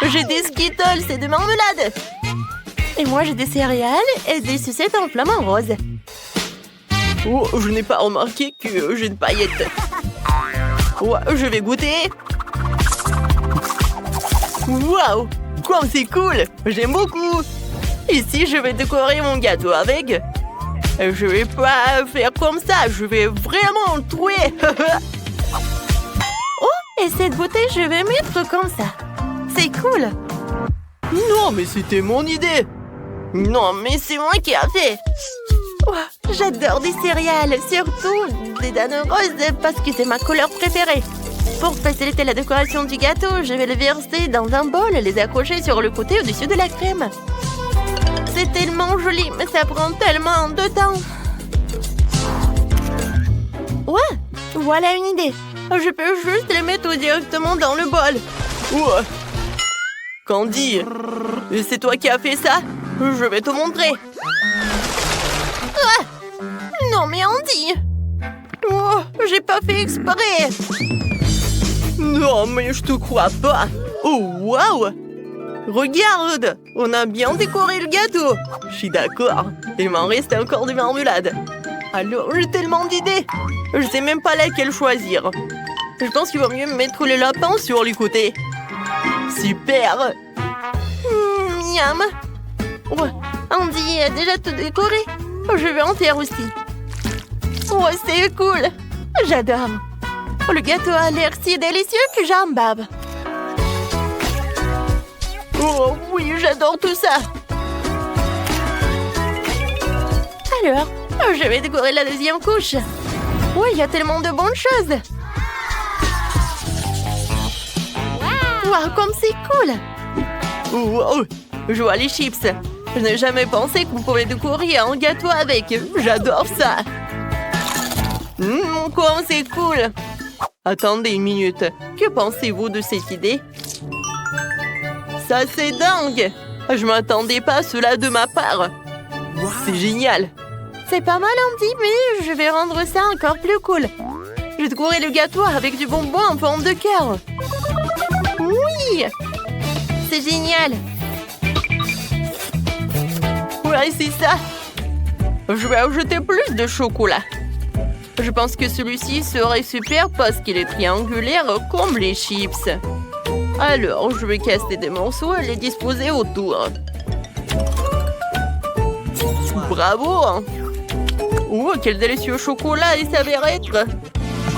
J'ai des Skittles et de marmelade. Et moi, j'ai des céréales et des sucettes en flamant rose. Oh, je n'ai pas remarqué que j'ai une paillette. Oh, je vais goûter. Waouh, comme c'est cool. J'aime beaucoup. Ici, je vais décorer mon gâteau avec. Je vais pas faire comme ça. Je vais vraiment le trouver. Oh, et cette bouteille, je vais mettre comme ça. C'est cool. Non, mais c'était mon idée. Non, mais c'est moi qui a fait. Oh, j'adore des céréales, surtout des dattes roses parce que c'est ma couleur préférée. Pour faciliter la décoration du gâteau, je vais le verser dans un bol et les accrocher sur le côté au-dessus de la crème. C'est tellement joli, mais ça prend tellement de temps. Ouais, voilà une idée. Je peux juste les mettre directement dans le bol. Ouais. Candy, c'est toi qui as fait ça? Je vais te montrer. Ah! Non mais Andy! Oh, j'ai pas fait exprès. Non mais je te crois pas. Oh waouh! Regarde, on a bien décoré le gâteau. Je suis d'accord. Il m'en reste encore de marmelade. Alors j'ai tellement d'idées. Je sais même pas laquelle choisir. Je pense qu'il vaut mieux mettre le lapin sur les côtés. Super. Miam. Ouais, Andy a déjà tout décoré. Je vais en faire aussi. Ouais, c'est cool. J'adore. Le gâteau a l'air si délicieux que j'en bave. Oh oui, j'adore tout ça. Alors, je vais décorer la deuxième couche. Oui, il y a tellement de bonnes choses. Wow, comme c'est cool. Wow, je vois les chips. Je n'ai jamais pensé qu'on pouvait décorer un gâteau avec. J'adore ça. Comme c'est cool. Attendez une minute. Que pensez-vous de cette idée? Ça, c'est dingue. Je m'attendais pas à cela de ma part. C'est génial. C'est pas mal, Andy, mais je vais rendre ça encore plus cool. Je vais décorer le gâteau avec du bonbon en forme de cœur. Oui! C'est génial. Ouais, c'est ça. Je vais ajouter plus de chocolat. Je pense que celui-ci serait super parce qu'il est triangulaire comme les chips. Alors, je vais casser des morceaux et les disposer autour. Bravo! Oh, quel délicieux chocolat il s'avère être!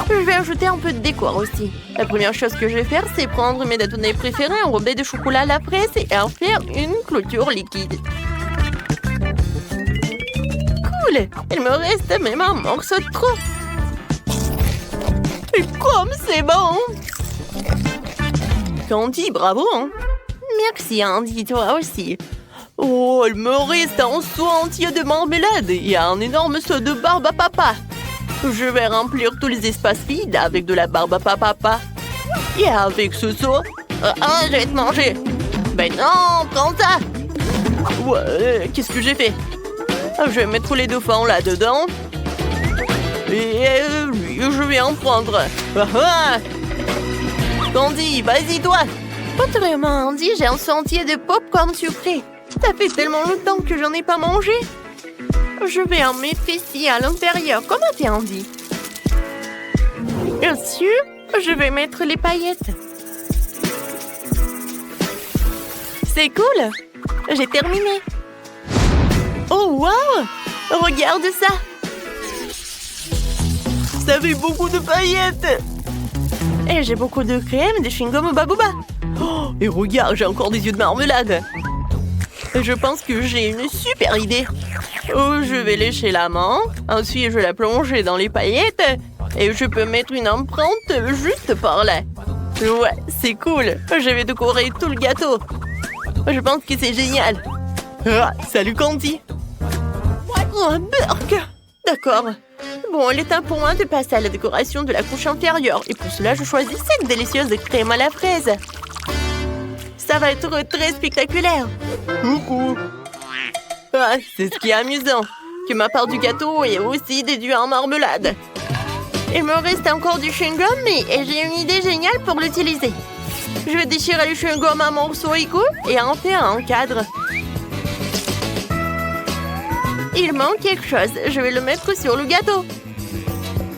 Je vais ajouter un peu de décor aussi. La première chose que je vais faire, c'est prendre mes détonés préférés enrobés de chocolat à la fraise et en faire une clôture liquide. Cool! Il me reste même un morceau de trop. Et comme c'est bon! Candy, bravo! Hein? Merci Andy, toi aussi. Oh, il me reste un seau entier de marmelade et un énorme seau de barbe à papa. Je vais remplir tous les espaces vides avec de la barbe à papa. Et avec ce seau... je vais te manger. Ben non, prends ça. Ouais, qu'est-ce que j'ai fait? Je vais mettre les dauphins là-dedans. Et je vais en prendre. Candy, vas-y toi. Autrement dit, j'ai un seau entier de pop-corn sucré. Ça fait tellement longtemps que j'en ai pas mangé. Je vais en mettre ici à l'intérieur, comme a fait Andy. Bien sûr, je vais mettre les paillettes. C'est cool. J'ai terminé. Oh, wow! Regarde ça. Ça fait beaucoup de paillettes. Et j'ai beaucoup de crème, de chewing-gum au babouba. Oh, et regarde, j'ai encore des yeux de marmelade. Je pense que j'ai une super idée. Oh, je vais lécher la main. Ensuite, je vais la plonger dans les paillettes. Et je peux mettre une empreinte juste par là. Ouais, c'est cool. Je vais décorer tout le gâteau. Je pense que c'est génial. Ah, salut Candy. Oh, Burk. D'accord. Bon, il est temps pour moi de passer à la décoration de la couche inférieure. Et pour cela, je choisis cette délicieuse crème à la fraise. Ça va être très spectaculaire. Coucou. Ah, c'est ce qui est amusant. Que ma part du gâteau est aussi déduite en marmelade. Il me reste encore du chewing-gum et j'ai une idée géniale pour l'utiliser. Je vais déchirer le chewing-gum en morceaux égaux et en faire un cadre. Il manque quelque chose. Je vais le mettre sur le gâteau.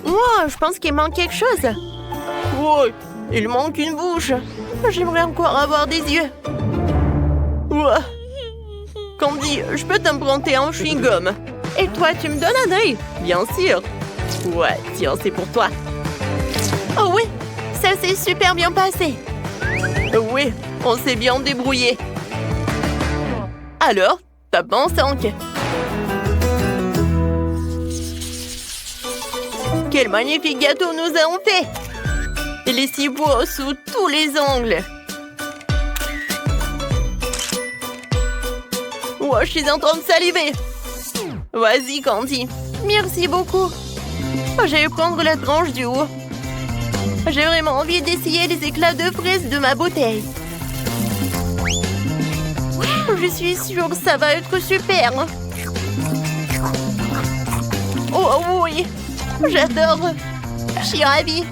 Wow, je pense qu'il manque quelque chose. Wow, il manque une bouche. J'aimerais encore avoir des yeux. Wow. Candy, je peux t'emprunter un chewing-gum. Et toi, tu me donnes un œil? Bien sûr. Ouais, tiens, c'est pour toi. Oh oui, ça s'est super bien passé. Oui, on s'est bien débrouillé. Alors, t'as pas en 5. Quel magnifique gâteau nous avons fait! Il est si beau sous tous les angles. Oh, je suis en train de saliver. Vas-y, Candy. Merci beaucoup. Oh, je vais prendre la tranche du haut. J'ai vraiment envie d'essayer les éclats de fraises de ma bouteille. Je suis sûre que ça va être super. Oh oui, j'adore. Je suis ravie.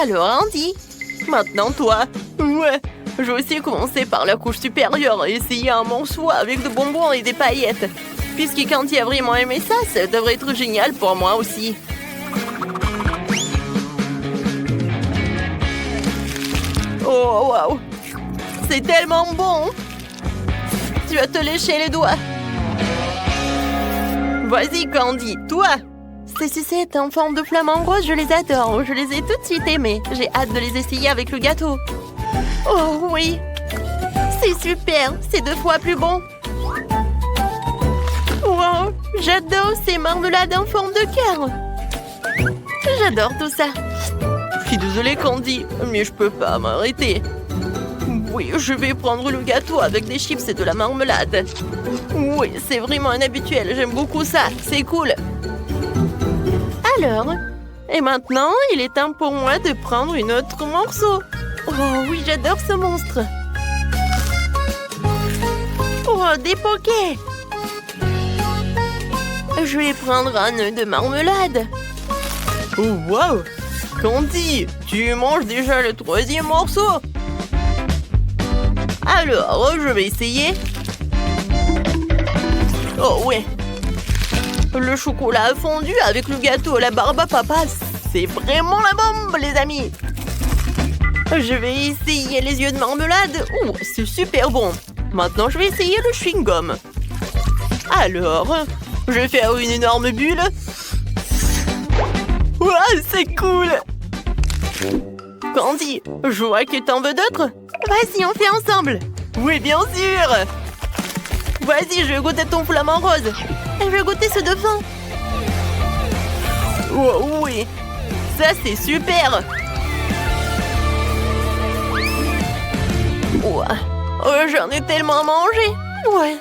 Alors, Andy, maintenant toi. Ouais, je vais aussi commencer par la couche supérieure et essayer un morceau avec des bonbons et des paillettes. Puisque Candy a vraiment aimé ça, ça devrait être génial pour moi aussi. Oh, wow! C'est tellement bon! Tu vas te lécher les doigts. Vas-y, Candy, toi! Ces sucettes en forme de flamant rose, je les adore. Je les ai tout de suite aimées. J'ai hâte de les essayer avec le gâteau. Oh oui! C'est super! C'est 2 fois plus bon. Wow! J'adore ces marmelades en forme de cœur. J'adore tout ça. Je suis désolée, Candy, mais je peux pas m'arrêter. Oui, je vais prendre le gâteau avec des chips et de la marmelade. Oui, c'est vraiment un habituel. J'aime beaucoup ça. C'est cool. Alors, et maintenant, il est temps pour moi de prendre une autre morceau. Oh oui, j'adore ce monstre. Oh, des pokés. Je vais prendre un nœud de marmelade. Oh, wow! Candy, tu manges déjà le 3e morceau. Alors, je vais essayer. Oh, ouais. Le chocolat fondu avec le gâteau à la barbe à papa, c'est vraiment la bombe, les amis. Je vais essayer les yeux de marmelade. Oh, c'est super bon. Maintenant, je vais essayer le chewing-gum. Alors, je vais faire une énorme bulle. Wow, c'est cool. Candy, je vois que t'en veux d'autres. Vas-y, on fait ensemble. Oui, bien sûr. Vas-y, je vais goûter ton flamant rose. Et je vais goûter ce de fin. Oh, oui, ça c'est super. Ouais. Oh, j'en ai tellement mangé. Ouais,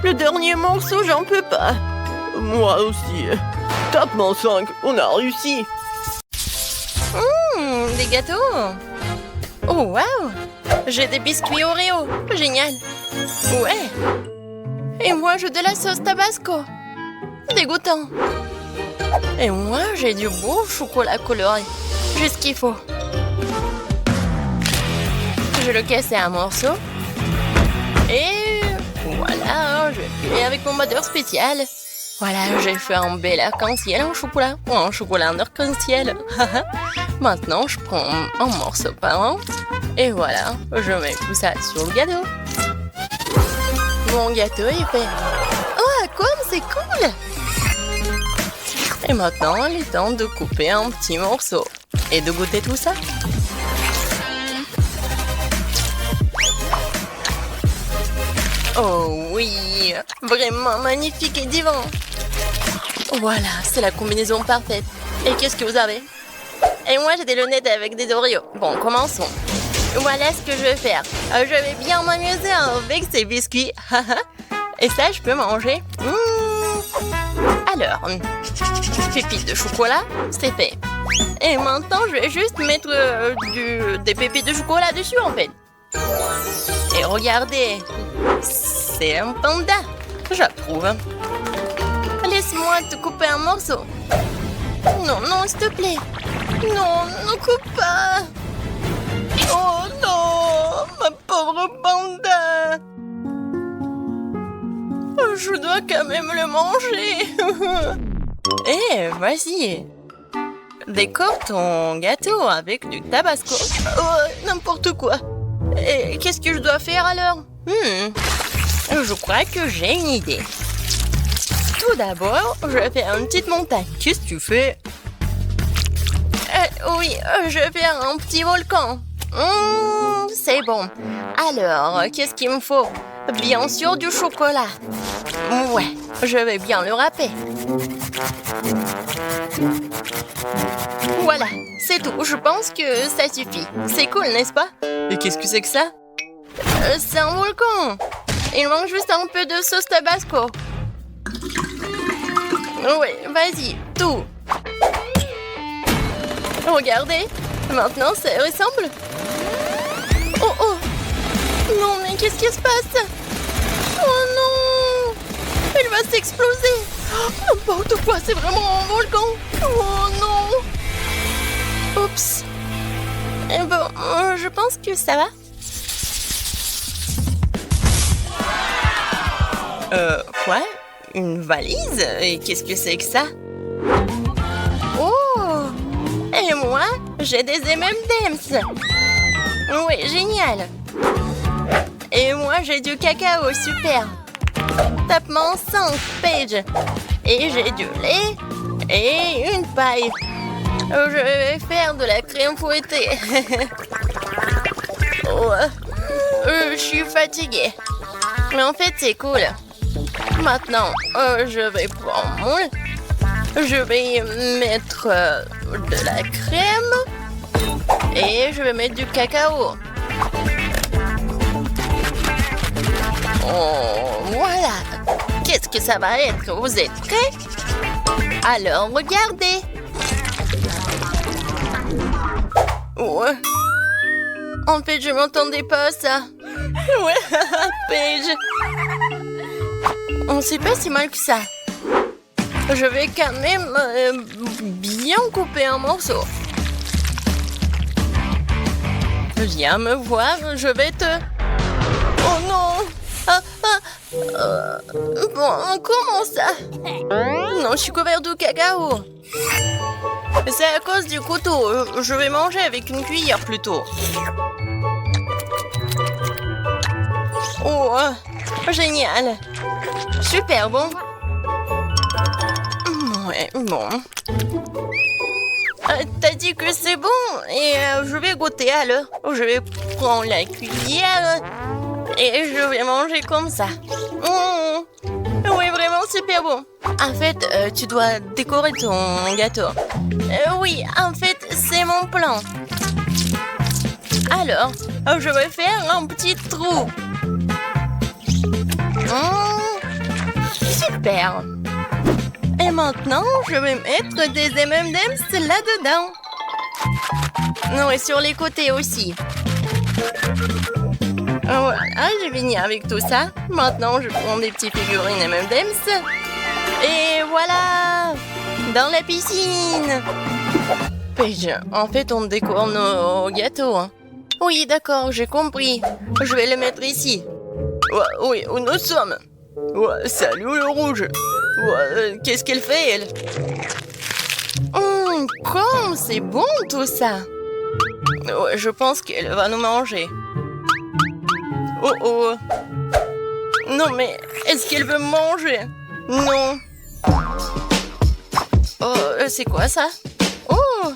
le dernier morceau, j'en peux pas. Moi aussi. Tapement 5, on a réussi. Des gâteaux. Oh, waouh. J'ai des biscuits Oreo. Génial. Ouais. Et moi, j'ai de la sauce Tabasco. Dégoûtant. Et moi, j'ai du beau chocolat coloré. Juste ce qu'il faut. Je le casse en morceaux. Et voilà, je vais filer avec mon moteur spécial. Voilà, j'ai fait un bel arc-en-ciel en chocolat. Ou un chocolat en arc-en-ciel. Maintenant, je prends un morceau par an. Et voilà, je mets tout ça sur le gâteau. Mon gâteau est fait. Oh, comme c'est cool! Et maintenant, il est temps de couper un petit morceau. Et de goûter tout ça. Oh oui, vraiment magnifique et divin. Voilà, c'est la combinaison parfaite. Et qu'est-ce que vous avez? Et moi, j'ai des lunettes avec des Oreos. Bon, commençons. Voilà ce que je vais faire. Je vais bien m'amuser avec ces biscuits. Et ça, je peux manger. Alors, pépites de chocolat, c'est fait. Et maintenant, je vais juste mettre des pépites de chocolat dessus, en fait. Et regardez, c'est un panda. J'approuve. Laisse-moi te couper un morceau. Non, non, s'il te plaît. Non, ne coupe pas. Oh non, ma pauvre panda. Je dois quand même le manger. Eh, vas-y. Décore ton gâteau avec du tabasco. Oh, n'importe quoi. Et qu'est-ce que je dois faire alors? Je crois que j'ai une idée. Tout d'abord, je vais faire une petite montagne. Qu'est-ce que tu fais? Oui, je vais faire un petit volcan. C'est bon. Alors, qu'est-ce qu'il me faut? Bien sûr, du chocolat. Ouais, je vais bien le râper. Voilà, c'est tout. Je pense que ça suffit. C'est cool, n'est-ce pas? Et qu'est-ce que c'est que ça? C'est un volcan. Il manque juste un peu de sauce tabasco. Oui, vas-y, tout. Regardez, maintenant ça ressemble. Oh oh. Non, mais qu'est-ce qui se passe? Oh non. Il va s'exploser. N'importe quoi, c'est vraiment un volcan. Oh non. Oups. Bon, je pense que ça va. Quoi? Une valise? Et qu'est-ce que c'est que ça? Oh! Et moi, j'ai des M&M's. Oui, génial. Et moi, j'ai du cacao, super. Tapement 5, Paige. Et j'ai du lait et une paille. Je vais faire de la crème fouettée. Oh, je suis fatiguée. Mais en fait, c'est cool. Maintenant, je vais prendre mon lait. Je vais mettre de la crème. Et je vais mettre du cacao. Oh, voilà. Qu'est-ce que ça va être? Vous êtes prêts? Alors, regardez. Ouais. En fait, je m'entendais pas ça. Ouais, Paige. On sait pas si mal que ça. Je vais quand même bien couper un morceau. Viens me voir, je vais te... Oh non! Bon, comment ça? Non, je suis couvert de cacao. C'est à cause du couteau. Je vais manger avec une cuillère plutôt. Oh, génial. Super bon. Ouais, bon. T'as dit que c'est bon et je vais goûter alors. Je vais prendre la cuillère et je vais manger comme ça. Oui, vraiment super bon. En fait, tu dois décorer ton gâteau. Oui, en fait, c'est mon plan. Alors, je vais faire un petit trou. Super. Et maintenant, je vais mettre des M&M's là-dedans. Non, et sur les côtés aussi. Voilà, j'ai fini avec tout ça. Maintenant, je prends des petites figurines M&M's. Et voilà! Dans la piscine! Paige, en fait, on décore nos gâteaux. Hein. Oui, d'accord, j'ai compris. Je vais le mettre ici. Ouais, oui, où nous sommes. Ouais, salut le rouge. Ouais, qu'est-ce qu'elle fait, elle? Comme c'est bon tout ça. Ouais, je pense qu'elle va nous manger. Oh oh. Non mais, est-ce qu'elle veut me manger? Non. Oh, c'est quoi ça? Oh.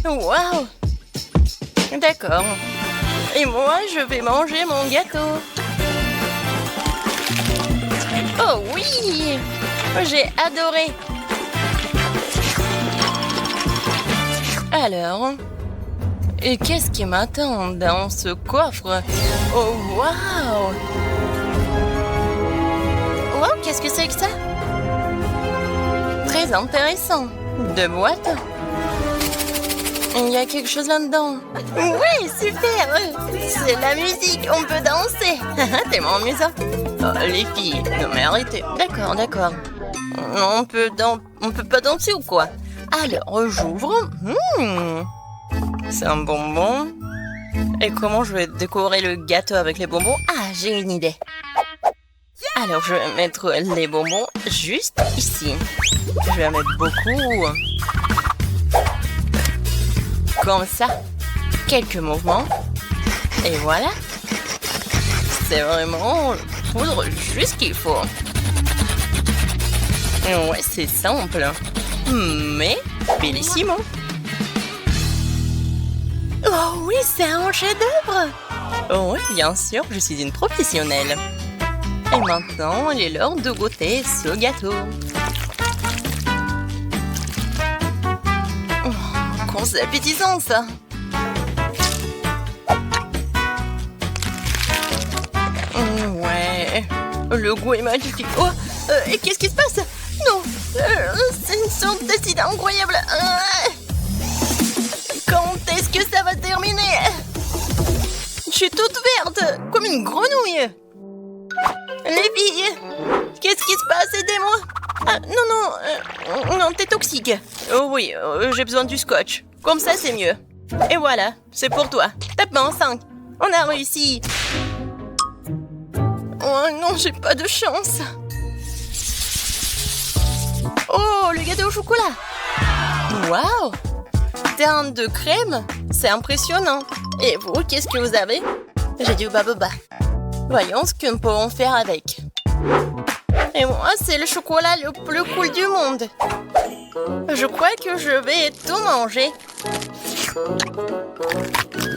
Waouh. D'accord. Et moi, je vais manger mon gâteau. Oh oui! J'ai adoré. Alors, et qu'est-ce qui m'attend dans ce coffre? Oh waouh! Wow, qu'est-ce que c'est que ça? Très intéressant. Deux boîtes. Il y a quelque chose là-dedans. Oui, super! C'est la musique, on peut danser. Tellement amusant. Oh, les filles, non mais arrêtez. D'accord, d'accord. On peut pas danser ou quoi? Alors, j'ouvre. C'est un bonbon. Et comment je vais décorer le gâteau avec les bonbons? Ah, j'ai une idée. Alors, je vais mettre les bonbons juste ici. Je vais en mettre beaucoup. Comme ça. Quelques mouvements. Et voilà. C'est vraiment poudre juste qu'il faut. Ouais, c'est simple. Mais bellissimo. Oh oui, c'est un chef-d'œuvre. Oh oui, bien sûr, je suis une professionnelle. Et maintenant, il est l'heure de goûter ce gâteau. Oh, comment c'est appétissant, ça. Ouais, le goût est magnifique. Oh, et qu'est-ce qui se passe? Non, c'est une sorte d'acide incroyable. Quand est-ce que ça va terminer? Je suis toute verte, comme une grenouille. Les filles, qu'est-ce qui se passe? Aidez-moi. Ah, non, t'es toxique. Oh oui, j'ai besoin du scotch. Comme ça, c'est mieux. Et voilà, c'est pour toi. Tape en 5. On a réussi. Oh non, j'ai pas de chance. Oh, le gâteau au chocolat. Waouh! Teinte de crème, c'est impressionnant. Et vous, qu'est-ce que vous avez? J'ai du baboba. Voyons ce que nous pouvons faire avec. Et moi, c'est le chocolat le plus cool du monde. Je crois que je vais tout manger.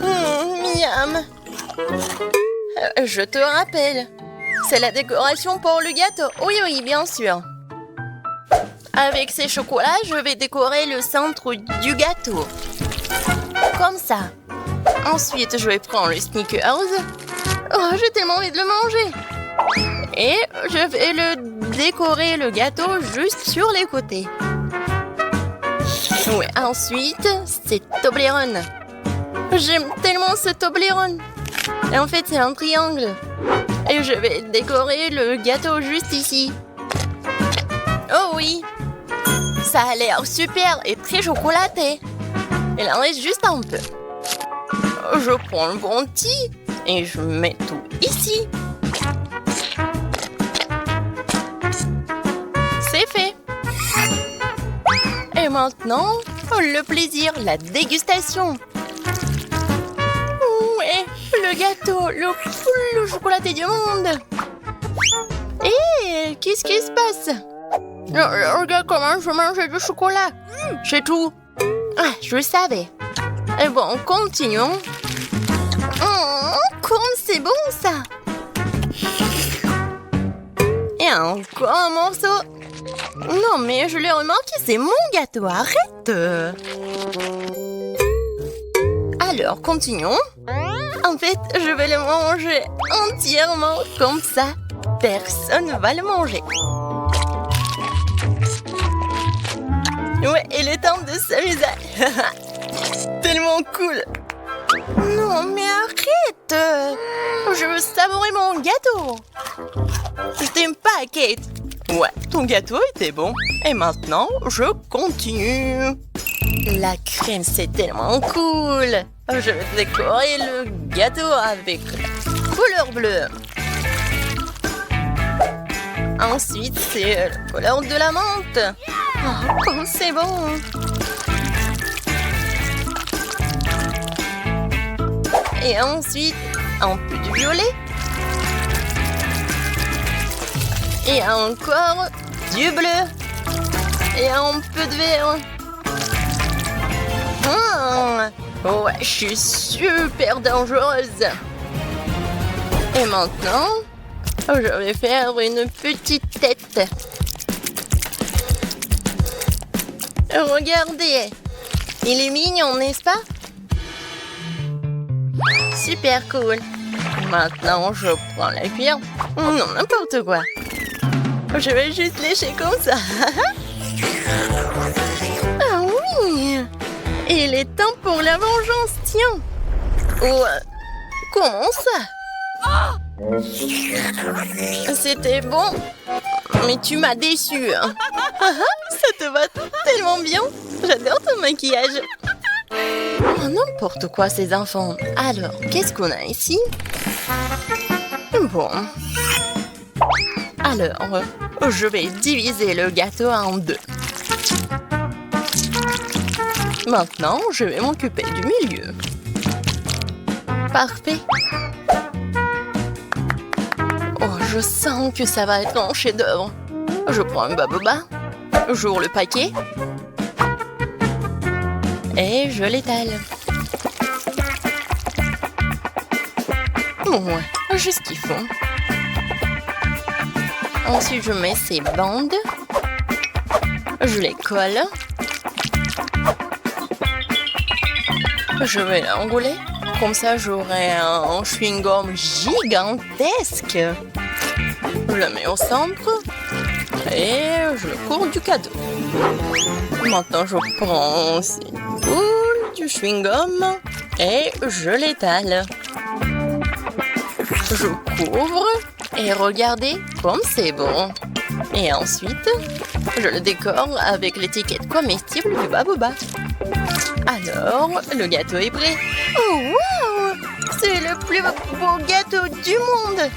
Miam. Je te rappelle, c'est la décoration pour le gâteau. Oui, bien sûr. Avec ces chocolats, je vais décorer le centre du gâteau. Comme ça. Ensuite, je vais prendre le Snickers. Oh, j'ai tellement envie de le manger. Et je vais le décorer le gâteau juste sur les côtés. Oui, ensuite, c'est Toblerone. J'aime tellement ce Toblerone. Et en fait, c'est un triangle. Et je vais décorer le gâteau juste ici. Oh oui. Ça a l'air super et très chocolaté. Il en reste juste un peu. Je prends le bounty et je mets tout ici. C'est fait. Et maintenant, le plaisir, la dégustation. Ouais, le gâteau le plus chocolaté du monde. Et qu'est-ce qui se passe? Regarde comment je mange du chocolat. C'est tout. Ah, je le savais. Et bon, continuons. Oh, comme c'est bon, ça. Et encore un morceau. Non, mais je l'ai remarqué, c'est mon gâteau. Arrête. Alors, continuons. En fait, je vais le manger entièrement comme ça. Personne ne va le manger. Ouais, il est temps de s'amuser. Tellement cool. Non, mais arrête. Je veux savourer mon gâteau. Je t'aime pas, Kate. Ouais, ton gâteau était bon. Et maintenant, je continue. La crème, c'est tellement cool. Je vais décorer le gâteau avec la couleur bleue. Ensuite, c'est la couleur de la menthe. Oh, comme c'est bon. Et ensuite, un peu de violet. Et encore du bleu. Et un peu de vert. Ouais, je suis super dangereuse. Et maintenant, je vais faire une petite tête. Regardez, il est mignon, n'est-ce pas? Super cool. Maintenant, je prends la cuillère. Non, n'importe quoi. Je vais juste lécher comme ça. Ah oui! Il est temps pour la vengeance, tiens. Oh, comment ça? C'était bon, mais tu m'as déçue. Hein. Ça te va tellement bien. J'adore ton maquillage. Oh, n'importe quoi, ces enfants. Alors, qu'est-ce qu'on a ici? Bon. Alors, je vais diviser le gâteau en deux. Maintenant, je vais m'occuper du milieu. Parfait. Oh, je sens que ça va être un chef-d'œuvre. Je prends un baboba, j'ouvre le paquet et je l'étale. Ouais, juste ce qu'il faut. Ensuite, je mets ces bandes. Je les colle. Je vais l'enrouler. Comme ça, j'aurai un chewing-gum gigantesque. Je le mets au centre. Et je le cours du cadeau. Maintenant, je prends une boule du chewing-gum. Et je l'étale. Je couvre. Et regardez comme c'est bon. Et ensuite, je le décore avec l'étiquette comestible du baboba. Alors, le gâteau est prêt. Oh, wow! C'est le plus beau gâteau du monde!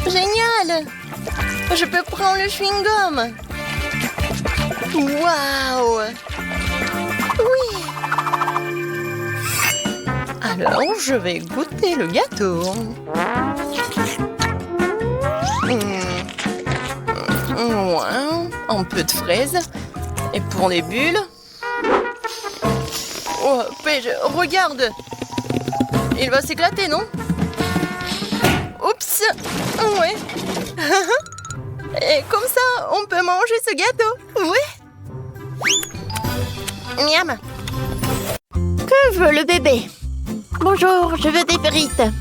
Génial! Je peux prendre le chewing-gum. Wow! Oui! Alors, je vais goûter le gâteau. Ouais, un peu de fraises. Et pour les bulles... Oh, Paige, regarde! Il va s'éclater, non? Oups! Ouais! Et comme ça, on peut manger ce gâteau! Oui! Miam! Que veut le bébé? Bonjour, je veux des frites.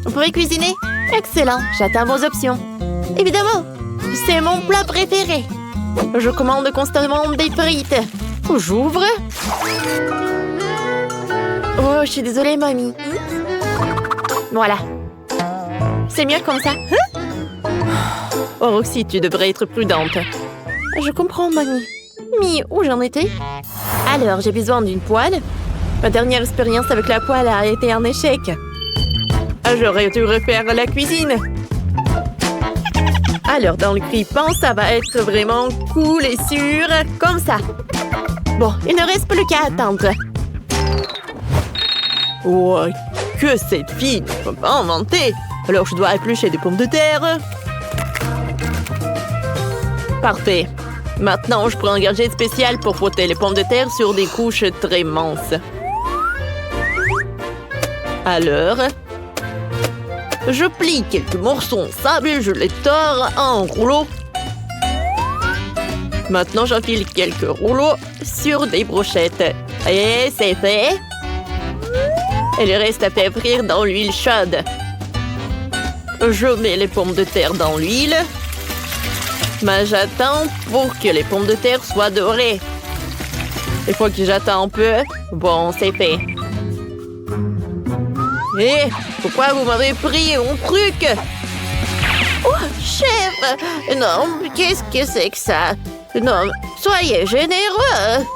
Vous pouvez cuisiner? Excellent, j'attends vos options. Évidemment, c'est mon plat préféré. Je commande constamment des frites. J'ouvre. Oh, je suis désolée, mamie. Voilà. C'est mieux comme ça. Oh, Roxy, tu devrais être prudente. Je comprends, mamie. Mais où j'en étais? Alors, j'ai besoin d'une poêle. Ma dernière expérience avec la poêle a été un échec. J'aurais dû refaire la cuisine. Alors, dans le grille-pain, ça va être vraiment cool et sûr, comme ça. Bon, il ne reste plus qu'à attendre. Oh, que cette fille ne peut pas inventer. Alors, je dois éplucher des pommes de terre. Parfait. Maintenant, je prends un gadget spécial pour frotter les pommes de terre sur des couches très minces. Alors, je plie quelques morceaux en sable et je les tords en rouleaux. Maintenant, j'enfile quelques rouleaux sur des brochettes. Et c'est fait. Et le reste à faire frire dans l'huile chaude. Je mets les pommes de terre dans l'huile. Mais j'attends pour que les pommes de terre soient dorées. Il faut que j'attends un peu. Bon, c'est fait. Hé, pourquoi vous m'avez pris mon truc? Oh, chef! Non, qu'est-ce que c'est que ça? Non, soyez généreux!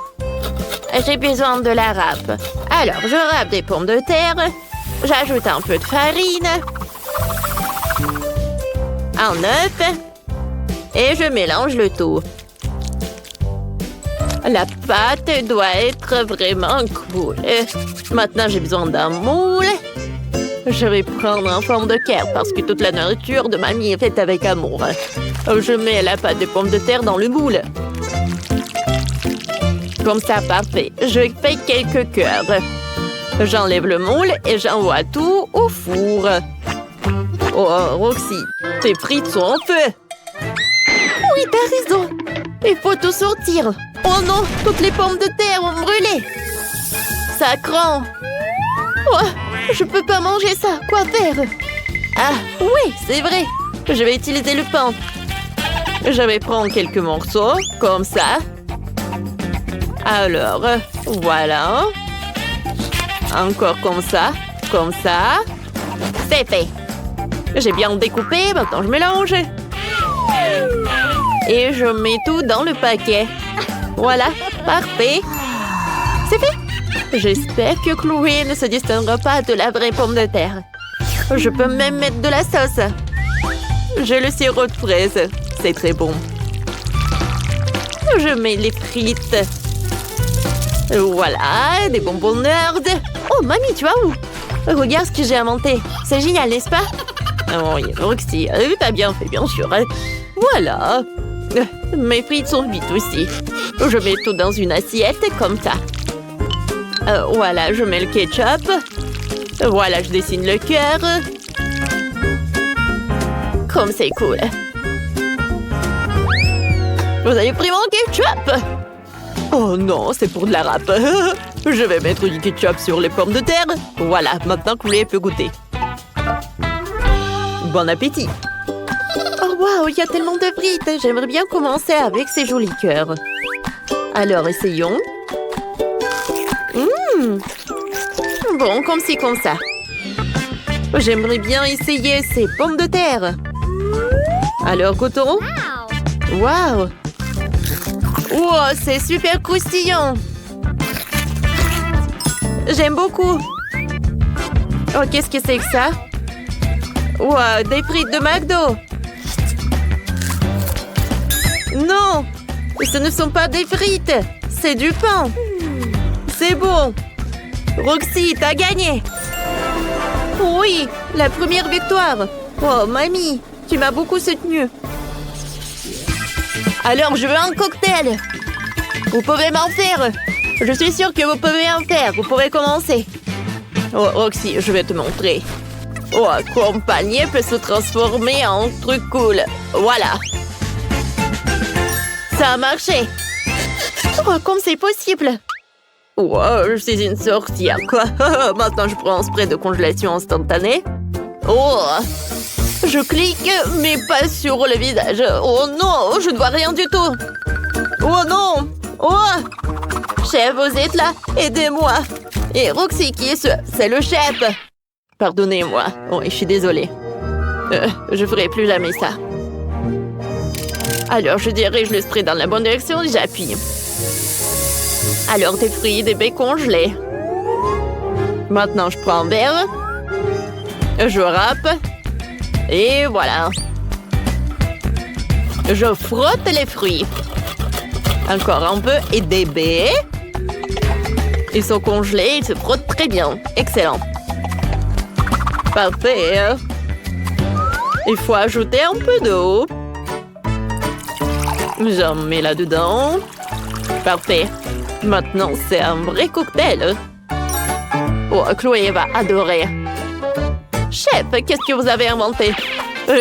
J'ai besoin de la râpe. Alors, je râpe des pommes de terre. J'ajoute un peu de farine. Un œuf. Et je mélange le tout. La pâte doit être vraiment cool. Maintenant, j'ai besoin d'un moule. Je vais prendre en forme de cœur parce que toute la nourriture de mamie est faite avec amour. Je mets la pâte de pommes de terre dans le moule. Comme ça, parfait. Je fais quelques cœurs. J'enlève le moule et j'envoie tout au four. Oh, Roxy, tes frites sont en feu. Oui, t'as raison. Il faut tout sortir. Oh non, toutes les pommes de terre ont brûlé. Ça craint. Oh, je peux pas manger ça. Quoi faire? Ah, oui, c'est vrai. Je vais utiliser le pain. Je vais prendre quelques morceaux, comme ça. Alors, voilà. Encore comme ça. C'est fait. J'ai bien découpé, maintenant je mélange. Et je mets tout dans le paquet. Voilà, parfait. C'est fait. J'espère que Chloé ne se distinguera pas de la vraie pomme de terre. Je peux même mettre de la sauce. J'ai le sirop de fraise. C'est très bon. Je mets les frites. Voilà, des bonbons Nerds. Oh, mamie, tu vois où? Regarde ce que j'ai inventé. C'est génial, n'est-ce pas? Oh, oui, Roxy, t'as bien fait, bien sûr. Voilà. Mes frites sont vite aussi. Je mets tout dans une assiette, comme ça. Voilà, je mets le ketchup. Voilà, je dessine le cœur. Comme c'est cool. Vous avez pris mon ketchup? Oh non, c'est pour de la râpe. Je vais mettre du ketchup sur les pommes de terre. Voilà, maintenant Chloé peut goûter. Bon appétit. Oh wow, il y a tellement de frites. J'aimerais bien commencer avec ces jolis cœurs. Alors, essayons. Bon, comme ci, comme ça. J'aimerais bien essayer ces pommes de terre. Alors, goûtons. Wow. Wow, c'est super croustillant. J'aime beaucoup. Oh, qu'est-ce que c'est que ça? Wow, des frites de McDo. Non, ce ne sont pas des frites. C'est du pain. C'est bon. Roxy, t'as gagné. Oui, la première victoire. Oh, mamie, tu m'as beaucoup soutenue. Alors, je veux un cocktail. Vous pouvez m'en faire. Je suis sûre que vous pouvez en faire. Vous pourrez commencer. Oh, Roxy, je vais te montrer. Oh, accompagner peut se transformer en truc cool. Voilà. Ça a marché. Oh, comme c'est possible. Oh, je suis une sorcière, quoi. Maintenant, je prends un spray de congélation instantanée. Oh, je clique, mais pas sur le visage. Oh non, je ne vois rien du tout. Oh non. Oh, chef, vous êtes là? Aidez-moi. Et Roxy, qui est ce? C'est le chef. Pardonnez-moi. Oh, je suis désolée. Je ferai plus jamais ça. Alors, je dirige le spray dans la bonne direction et j'appuie. Alors, des fruits, des baies congelés. Maintenant, je prends un verre. Je râpe. Et voilà. Je frotte les fruits. Encore un peu. Et des baies. Ils sont congelés, ils se frottent très bien. Excellent. Parfait. Il faut ajouter un peu d'eau. J'en mets là-dedans. Parfait. Maintenant, c'est un vrai cocktail. Oh, Chloé va adorer. Chef, qu'est-ce que vous avez inventé?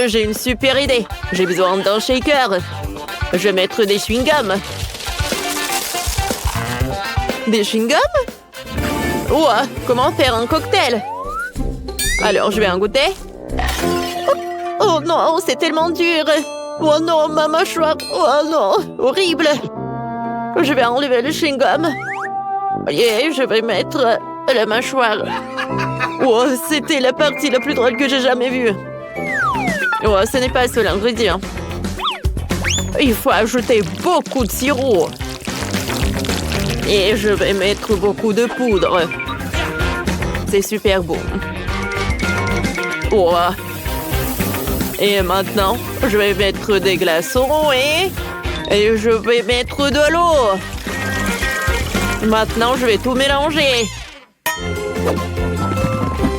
J'ai une super idée. J'ai besoin d'un shaker. Je vais mettre des chewing-gums. Des chewing-gums? Oh, comment faire un cocktail? Alors, je vais en goûter. Oh non, c'est tellement dur. Oh non, ma mâchoire. Oh non, horrible. Je vais enlever le chewing-gum. Et je vais mettre la mâchoire. Oh, c'était la partie la plus drôle que j'ai jamais vue. Oh, ce n'est pas seul ingrédient. Il faut ajouter beaucoup de sirop. Et je vais mettre beaucoup de poudre. C'est super bon. Oh. Et maintenant, je vais mettre des glaçons et je vais mettre de l'eau. Maintenant, je vais tout mélanger.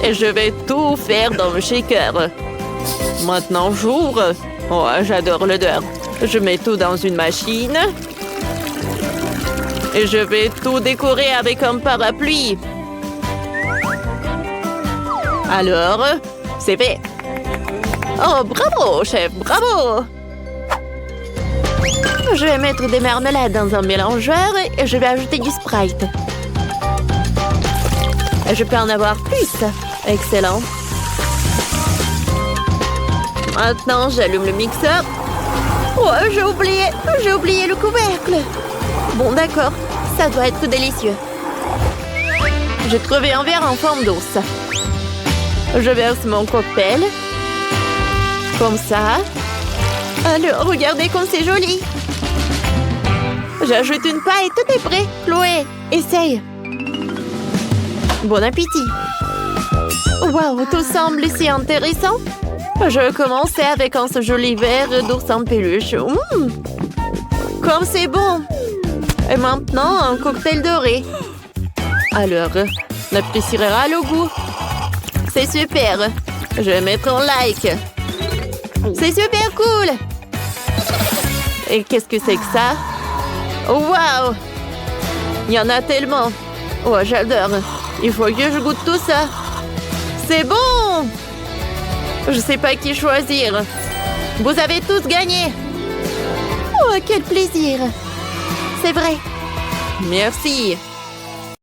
Et je vais tout faire dans le shaker. Maintenant, j'ouvre. Oh, j'adore l'odeur. Je mets tout dans une machine. Et je vais tout décorer avec un parapluie. Alors, c'est fait. Oh, bravo, chef, bravo! Je vais mettre des marmelades dans un mélangeur et je vais ajouter du Sprite. Je peux en avoir plus. Excellent. Maintenant, j'allume le mixeur. Oh, j'ai oublié le couvercle. Bon, d'accord, ça doit être délicieux. J'ai trouvé un verre en forme d'ours. Je verse mon cocktail. Comme ça. Alors, regardez comme c'est joli. J'ajoute une paille, tout est prêt. Chloé, essaye. Bon appétit. Waouh, tout semble si intéressant. Je commençais avec un joli verre d'ours en peluche. Comme c'est bon. Et maintenant, un cocktail doré. Alors, on appréciera le goût. C'est super. Je vais mettre un like. C'est super cool. Et qu'est-ce que c'est que ça? Waouh! Il y en a tellement. Oh, j'adore. Il faut que je goûte tout ça. C'est bon! Je sais pas qui choisir. Vous avez tous gagné. Oh, quel plaisir. C'est vrai. Merci.